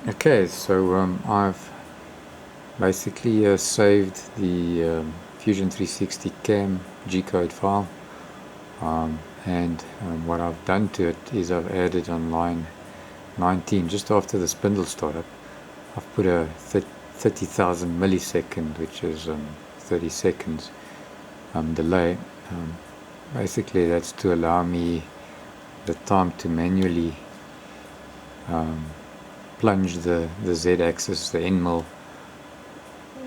Okay, so I've basically saved the Fusion 360 CAM G-code file, and what I've done to it is I've added on line 19, just after the spindle startup, I've put a 30,000 millisecond, which is 30 seconds delay. Basically that's to allow me the time to manually plunge the Z-axis, the end mill,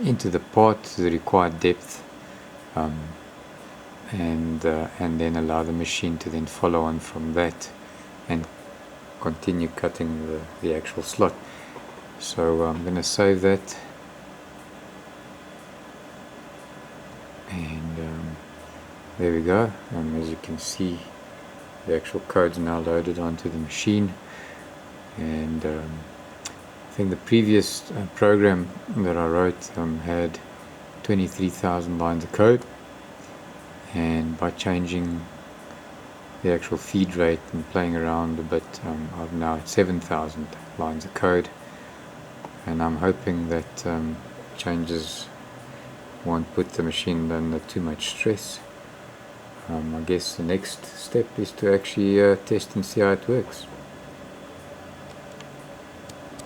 into the part to the required depth, and then allow the machine to then follow on from that and continue cutting the actual slot. So I'm going to save that, and there we go. As you can see, the actual code's now loaded onto the machine, and I think the previous program that I wrote had 23,000 lines of code, and by changing the actual feed rate and playing around a bit, I'm now at 7,000 lines of code, and I'm hoping that changes won't put the machine under too much stress. I guess the next step is to actually test and see how it works.